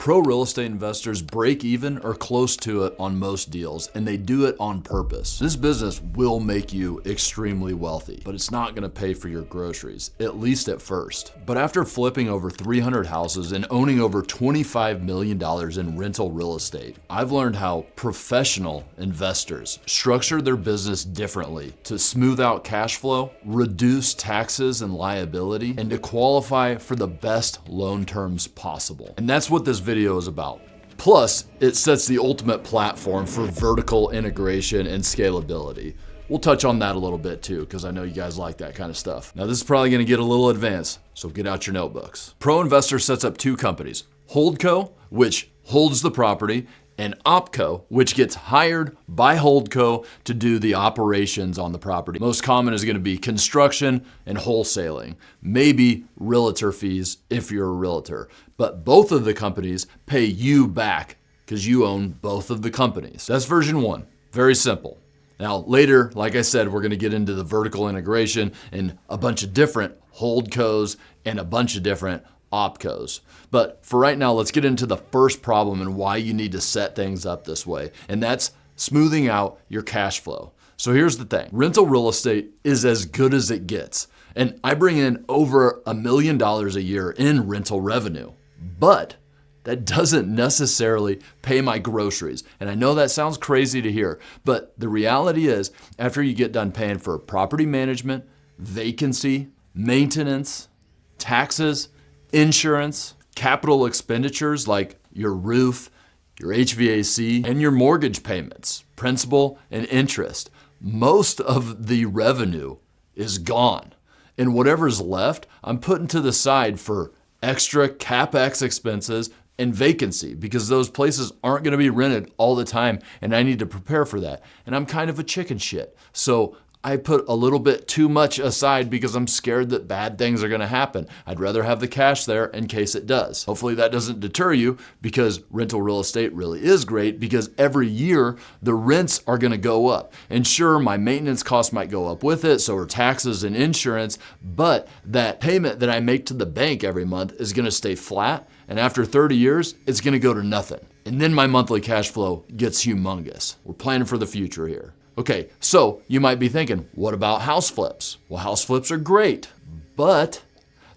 Pro real estate investors break even or close to it on most deals, and they do it on purpose. This business will make you extremely wealthy, but it's not gonna pay for your groceries, at least at first. But after flipping over 300 houses and owning over $25 million in rental real estate, I've learned how professional investors structure their business differently to smooth out cash flow, reduce taxes and liability, and to qualify for the best loan terms possible. And that's what this video is about. Plus, it sets the ultimate platform for vertical integration and scalability. We'll touch on that a little bit too, because I know you guys like that kind of stuff. Now, this is probably gonna get a little advanced, so get out your notebooks. Pro Investor sets up two companies, Holdco, which holds the property, and opco, which gets hired by Holdco to do the operations on the property. Most common is gonna be construction and wholesaling, maybe realtor fees if you're a realtor. But both of the companies pay you back because you own both of the companies. That's version one, very simple. Now later, like I said, we're gonna get into the vertical integration and a bunch of different Holdcos and a bunch of different opcos. But for right now, let's get into the first problem and why you need to set things up this way. And that's smoothing out your cash flow. So here's the thing. Rental real estate is as good as it gets. And I bring in over $1 million a year in rental revenue, but that doesn't necessarily pay my groceries. And I know that sounds crazy to hear, but the reality is after you get done paying for property management, vacancy, maintenance, taxes, insurance, capital expenditures like your roof, your HVAC, and your mortgage payments, principal and interest, most of the revenue is gone. And whatever's left, I'm putting to the side for extra CapEx expenses and vacancy because those places aren't gonna be rented all the time and I need to prepare for that. And I'm kind of a chicken shit. So I put a little bit too much aside because I'm scared that bad things are gonna happen. I'd rather have the cash there in case it does. Hopefully that doesn't deter you because rental real estate really is great because every year the rents are gonna go up. And sure, my maintenance costs might go up with it, so are taxes and insurance, but that payment that I make to the bank every month is gonna stay flat, and after 30 years, it's gonna go to nothing. And then my monthly cash flow gets humongous. We're planning for the future here. Okay, so you might be thinking, what about house flips? Well, house flips are great, but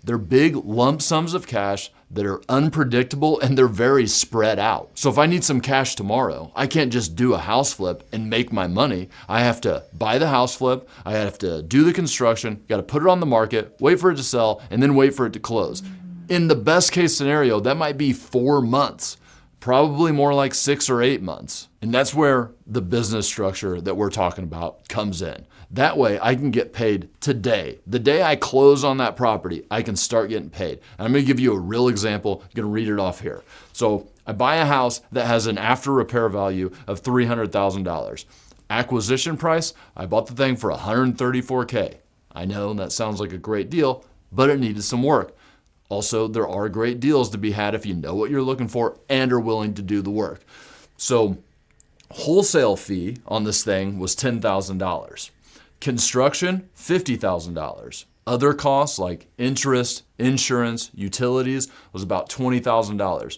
they're big lump sums of cash that are unpredictable and they're very spread out. So if I need some cash tomorrow, I can't just do a house flip and make my money. I have to buy the house flip, I have to do the construction, got to put it on the market, wait for it to sell, and then wait for it to close. In the best case scenario, that might be 4 months. Probably more like 6 or 8 months. And that's where the business structure that we're talking about comes in. That way I can get paid today. The day I close on that property, I can start getting paid. And I'm gonna give you a real example. I'm gonna read it off here. So I buy a house that has an after repair value of $300,000. Acquisition price, I bought the thing for $134K. I know that sounds like a great deal, but it needed some work. Also, there are great deals to be had if you know what you're looking for and are willing to do the work. So wholesale fee on this thing was $10,000. Construction, $50,000. Other costs like interest, insurance, utilities was about $20,000.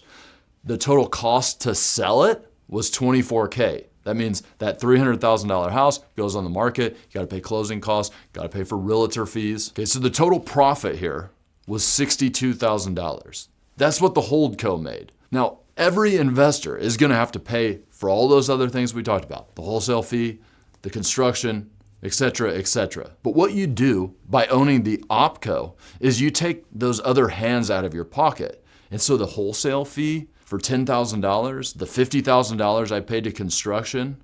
The total cost to sell it was $24K. That means that $300,000 house goes on the market, you gotta pay closing costs, gotta pay for realtor fees. Okay, so the total profit here was $62,000. That's what the Holdco made. Now, every investor is gonna have to pay for all those other things we talked about, the wholesale fee, the construction, et cetera, et cetera. But what you do by owning the opco is you take those other hands out of your pocket. And so the wholesale fee for $10,000, the $50,000 I paid to construction,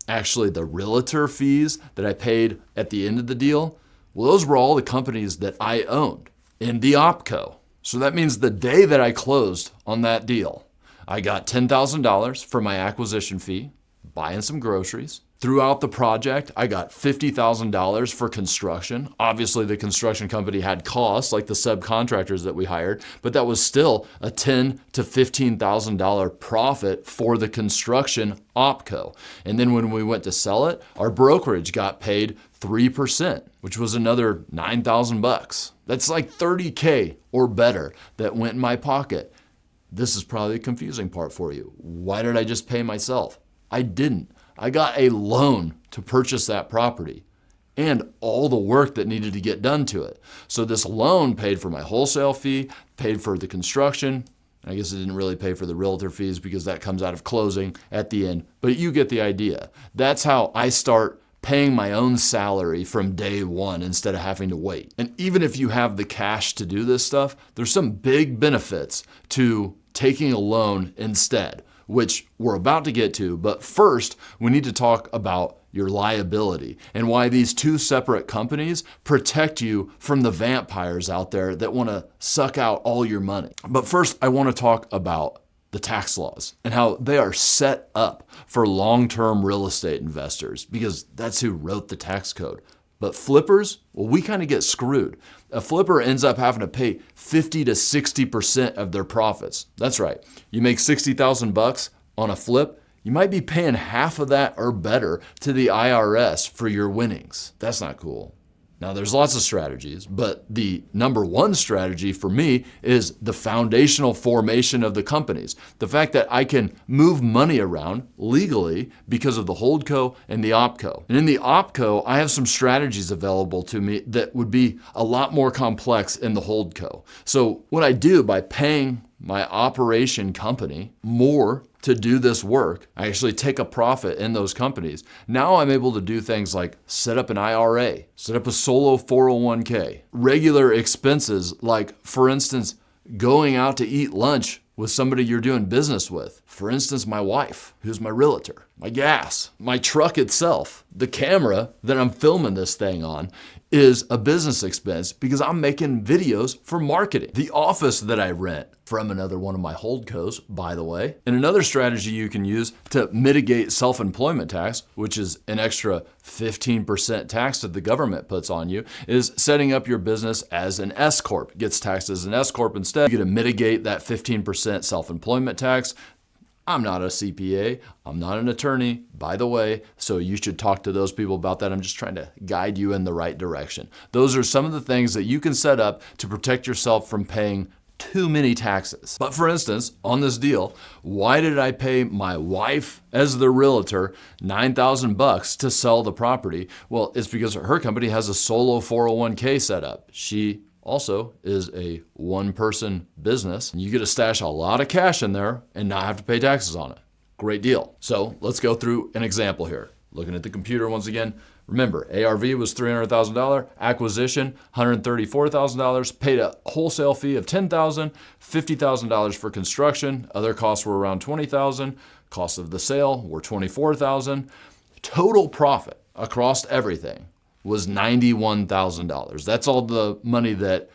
actually the realtor fees that I paid at the end of the deal, well, those were all the companies that I owned in the opco. So that means the day that I closed on that deal, I got $10,000 for my acquisition fee, buying some groceries. Throughout the project, I got $50,000 for construction. Obviously, the construction company had costs like the subcontractors that we hired, but that was still a $10,000 to $15,000 profit for the construction opco. And then when we went to sell it, our brokerage got paid 3%, which was another $9,000 bucks. That's like $30K or better that went in my pocket. this is probably the confusing part for you. Why did I just pay myself? I didn't. I got a loan to purchase that property and all the work that needed to get done to it. So this loan paid for my wholesale fee, paid for the construction. I guess it didn't really pay for the realtor fees because that comes out of closing at the end, but you get the idea. That's how I start paying my own salary from day one instead of having to wait. And even if you have the cash to do this stuff, there's some big benefits to taking a loan instead, which we're about to get to. But first, we need to talk about your liability and why these two separate companies protect you from the vampires out there that want to suck out all your money. But first, I want to talk about the tax laws and how they are set up for long-term real estate investors because that's who wrote the tax code. But flippers, well, we kind of get screwed. A flipper ends up having to pay 50 to 60% of their profits. That's right. You make 60,000 bucks on a flip, you might be paying half of that or better to the IRS for your winnings. That's not cool. Now, there's lots of strategies, but the number one strategy for me is the foundational formation of the companies. The fact that I can move money around legally because of the Holdco and the opco. And in the opco, I have some strategies available to me that would be a lot more complex in the Holdco. So what I do by paying my operation company more to do this work, I actually take a profit in those companies. Now I'm able to do things like set up an IRA, set up a solo 401k, regular expenses like, for instance, going out to eat lunch with somebody you're doing business with. For instance, my wife, who's my realtor, my gas, my truck itself, the camera that I'm filming this thing on is a business expense because I'm making videos for marketing. The office that I rent from another one of my holdcos, by the way. And another strategy you can use to mitigate self-employment tax, which is an extra 15% tax that the government puts on you, is setting up your business as an S Corp. Gets taxed as an S Corp instead. You get to mitigate that 15% self-employment tax. I'm not a CPA. I'm not an attorney, by the way, so you should talk to those people about that. I'm just trying to guide you in the right direction. Those are some of the things that you can set up to protect yourself from paying too many taxes. But for instance, on this deal, why did I pay my wife as the realtor $9,000 to sell the property? Well, it's because her company has a solo 401k set up. She also is a one-person business. You get to stash a lot of cash in there and not have to pay taxes on it. Great deal. So let's go through an example here. Looking at the computer once again. Remember, ARV was $300,000, acquisition $134,000, paid a wholesale fee of $10,000, $50,000 for construction. Other costs were around $20,000. Cost of the sale were $24,000. Total profit across everything was $91,000. That's all the money that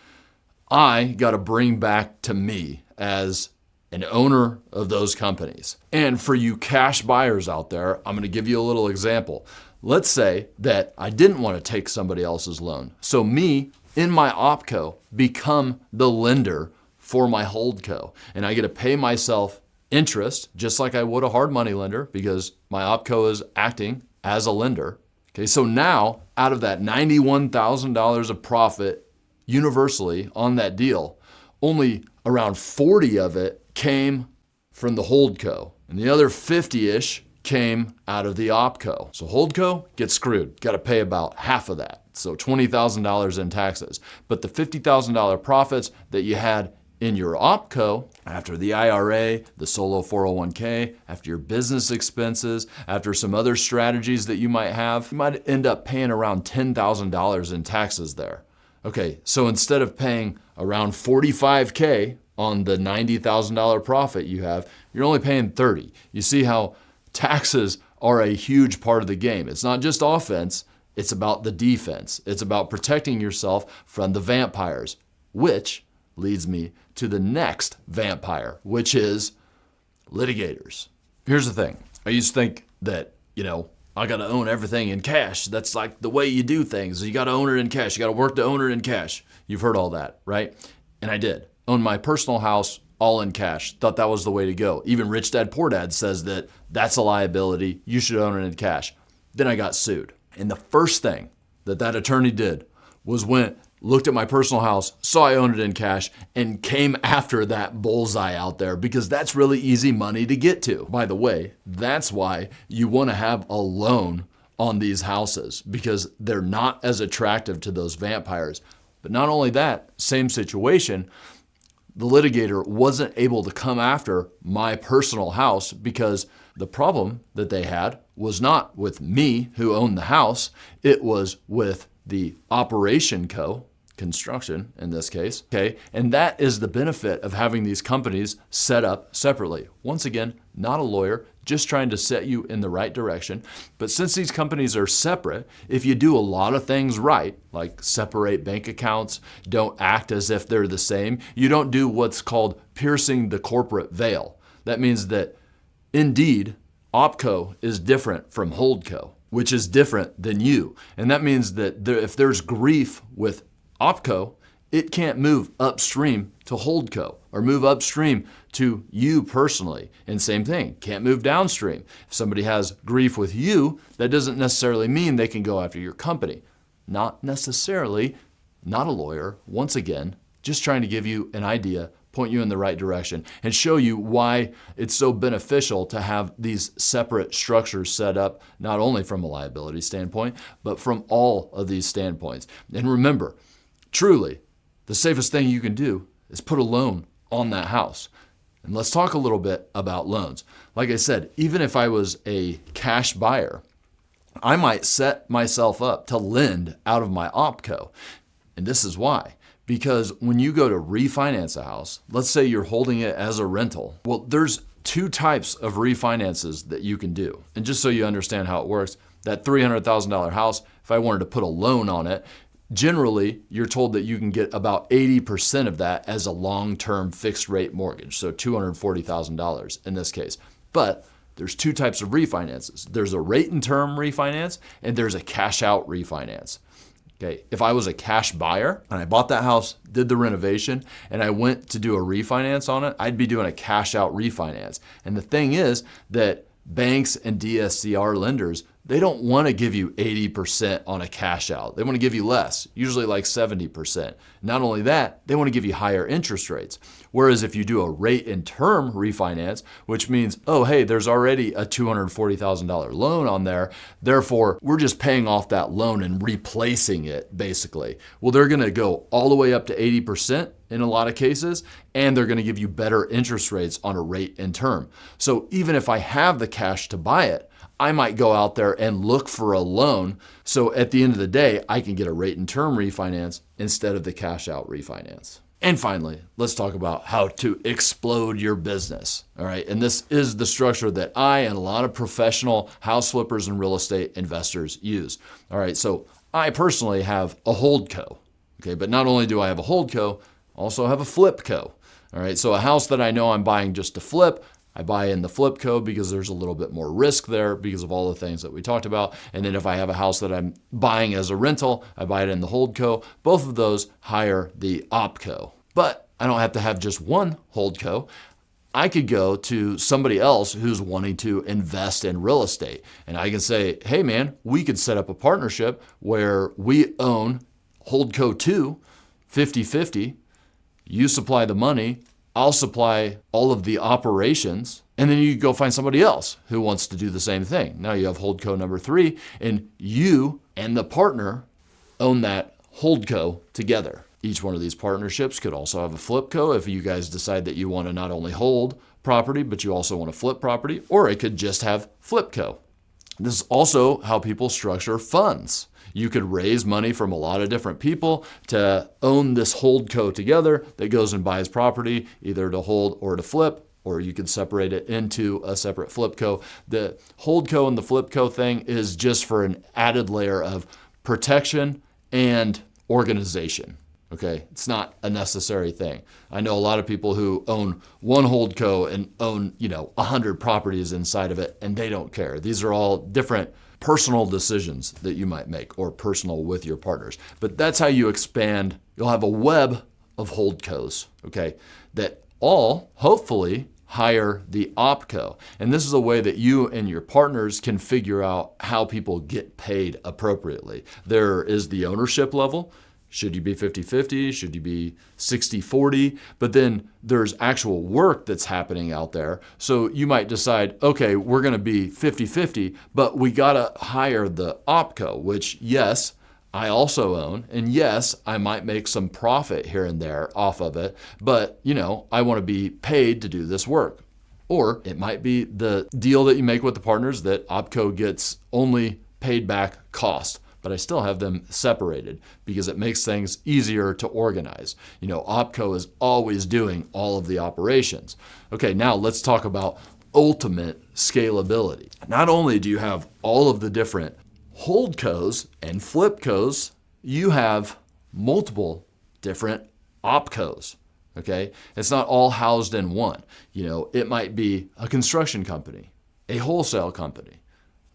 I got to bring back to me as an owner of those companies. And for you cash buyers out there, I'm going to give you a little example. Let's say that I didn't want to take somebody else's loan. So me, in my opco, become the lender for my holdco. And I get to pay myself interest, just like I would a hard money lender, because my opco is acting as a lender. Okay, so now out of that $91,000 of profit universally on that deal, only around 40 of it came from the holdco, and the other 50-ish came out of the opco. So holdco gets screwed. Got to pay about half of that. So $20,000 in taxes. But the $50,000 profits that you had in your opco, after the IRA, the solo 401k, after your business expenses, after some other strategies that you might end up paying around $10,000 in taxes there. Okay, so instead of paying around $45K on the $90,000 profit you have, you're only paying $30. You see how taxes are a huge part of the game. It's not just offense, it's about the defense. It's about protecting yourself from the vampires, which leads me to the next vampire, which is litigators. Here's the thing. I used to think that, I got to own everything in cash. That's like the way you do things. You got to own it in cash. You got to work to own it in cash. You've heard all that, right? And I did. Own my personal house all in cash. Thought that was the way to go. Even Rich Dad Poor Dad says that that's a liability. You should own it in cash. Then I got sued. And the first thing that attorney did was went looked at my personal house, saw I owned it in cash, and came after that bullseye out there because that's really easy money to get to. By the way, that's why you want to have a loan on these houses because they're not as attractive to those vampires. But not only that, same situation, the litigator wasn't able to come after my personal house because the problem that they had was not with me who owned the house, it was with the operation co, construction in this case, okay? And that is the benefit of having these companies set up separately. Once again, not a lawyer, just trying to set you in the right direction. But since these companies are separate, if you do a lot of things right, like separate bank accounts, don't act as if they're the same, you don't do what's called piercing the corporate veil. That means that indeed, opco is different from holdco, which is different than you. And that means that if there's grief with opco, it can't move upstream to holdco or move upstream to you personally. And same thing, can't move downstream. If somebody has grief with you, that doesn't necessarily mean they can go after your company. Not necessarily, not a lawyer, once again, just trying to give you an idea, point you in the right direction, and show you why it's so beneficial to have these separate structures set up, not only from a liability standpoint, but from all of these standpoints. And remember, truly, the safest thing you can do is put a loan on that house. And let's talk a little bit about loans. Like I said, even if I was a cash buyer, I might set myself up to lend out of my opco. And this is why. Because when you go to refinance a house, let's say you're holding it as a rental. Well, there's two types of refinances that you can do. And just so you understand how it works, that $300,000 house, if I wanted to put a loan on it, generally, you're told that you can get about 80% of that as a long-term fixed rate mortgage, so $240,000 in this case. But there's two types of refinances. There's a rate and term refinance, and there's a cash out refinance. Okay, if I was a cash buyer and I bought that house, did the renovation, and I went to do a refinance on it, I'd be doing a cash out refinance. And the thing is that banks and DSCR lenders, they don't want to give you 80% on a cash out. They want to give you less, usually like 70%. Not only that, they want to give you higher interest rates. Whereas if you do a rate and term refinance, which means, oh, hey, there's already a $240,000 loan on there, therefore we're just paying off that loan and replacing it basically. Well, they're going to go all the way up to 80% in a lot of cases, and they're going to give you better interest rates on a rate and term. So even if I have the cash to buy it, I might go out there and look for a loan. So at the end of the day, I can get a rate and term refinance instead of the cash out refinance. And finally, let's talk about how to explode your business. All right. And this is the structure that I and a lot of professional house flippers and real estate investors use. All right. So I personally have a Holdco. Okay. But not only do I have a Holdco, I also have a Flipco. All right. So a house that I know I'm buying just to flip, I buy in the Flipco because there's a little bit more risk there because of all the things that we talked about. And then if I have a house that I'm buying as a rental, I buy it in the Holdco. Both of those hire the opco. But I don't have to have just one Holdco. I could go to somebody else who's wanting to invest in real estate. And I can say, hey man, we could set up a partnership where we own Holdco 2, 50-50. You supply the money, I'll supply all of the operations, and then you go find somebody else who wants to do the same thing. Now you have Holdco number 3, and you and the partner own that Holdco together. Each one of these partnerships could also have a Flipco if you guys decide that you want to not only hold property, but you also want to flip property, or it could just have Flipco. This is also how people structure funds. You could raise money from a lot of different people to own this Holdco together that goes and buys property, either to hold or to flip, or you could separate it into a separate Flipco. The Holdco and the Flipco thing is just for an added layer of protection and organization. Okay, it's not a necessary thing. I know a lot of people who own one Holdco and own, 100 properties inside of it, and they don't care. These are all different personal decisions that you might make, or personal with your partners. But that's how you expand. You'll have a web of Holdcos, okay, that all hopefully hire the opco. And this is a way that you and your partners can figure out how people get paid appropriately. There is the ownership level. Should you be 50-50? Should you be 60-40? But then there's actual work that's happening out there. So you might decide, okay, we're going to be 50-50, but we got to hire the opco, which yes, I also own. And yes, I might make some profit here and there off of it, but I want to be paid to do this work. Or it might be the deal that you make with the partners that opco gets only paid back cost, but I still have them separated because it makes things easier to organize. Opco is always doing all of the operations. Okay, now let's talk about ultimate scalability. Not only do you have all of the different holdcos and flipcos, you have multiple different opcos. Okay, it's not all housed in one. It might be a construction company, a wholesale company,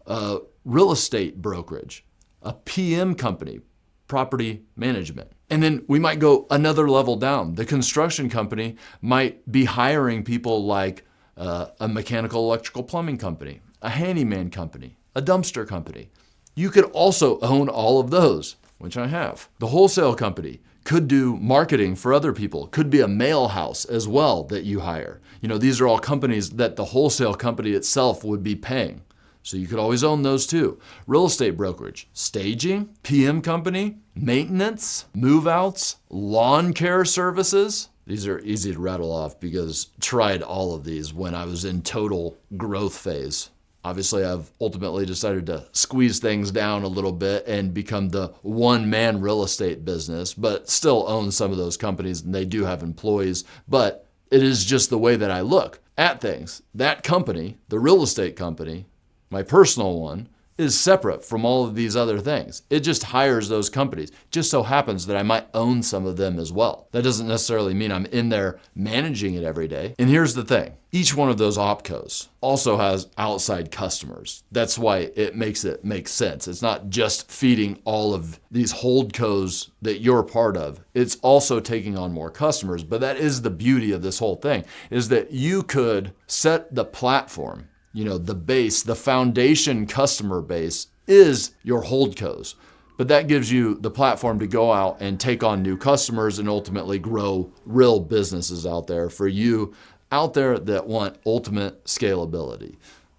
a real estate brokerage, a PM company, property management. And then we might go another level down. The construction company might be hiring people like a mechanical, electrical, plumbing company, a handyman company, a dumpster company. You could also own all of those, which I have. The wholesale company could do marketing for other people, could be a mail house as well that you hire. These are all companies that the wholesale company itself would be paying. So you could always own those too. Real estate brokerage, staging, PM company, maintenance, move outs, lawn care services. These are easy to rattle off because I tried all of these when I was in total growth phase. Obviously, I've ultimately decided to squeeze things down a little bit and become the one-man real estate business, but still own some of those companies, and they do have employees. But it is just the way that I look at things. That company, the real estate company, my personal one, is separate from all of these other things. It just hires those companies. Just so happens that I might own some of them as well. That doesn't necessarily mean I'm in there managing it every day. And here's the thing. Each one of those opcos also has outside customers. That's why it makes make sense. It's not just feeding all of these holdcos that you're part of. It's also taking on more customers. But that is the beauty of this whole thing, is that you could set the platform. The base, the foundation customer base is your holdcos. But that gives you the platform to go out and take on new customers and ultimately grow real businesses out there for you out there that want ultimate scalability.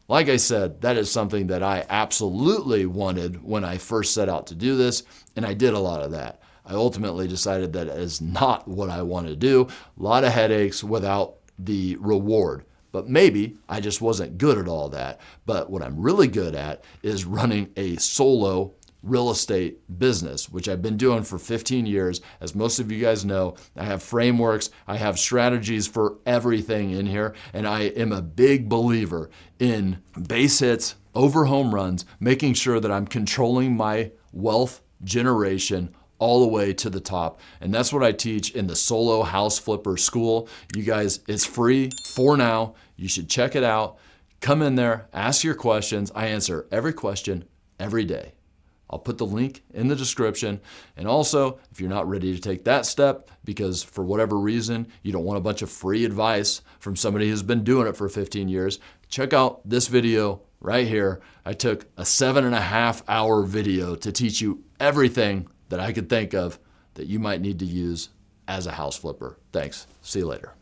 Like I said, that is something that I absolutely wanted when I first set out to do this, and I did a lot of that. I ultimately decided that is not what I want to do. A lot of headaches without the reward. But maybe I just wasn't good at all that. But what I'm really good at is running a solo real estate business, which I've been doing for 15 years. As most of you guys know, I have frameworks, I have strategies for everything in here, and I am a big believer in base hits over home runs, making sure that I'm controlling my wealth generation all the way to the top. And that's what I teach in the Solo House Flipper School. You guys, it's free for now. You should check it out. Come in there, ask your questions. I answer every question every day. I'll put the link in the description. And also, if you're not ready to take that step because for whatever reason, you don't want a bunch of free advice from somebody who's been doing it for 15 years, check out this video right here. I took a 7.5-hour video to teach you everything that I could think of that you might need to use as a house flipper. Thanks. See you later.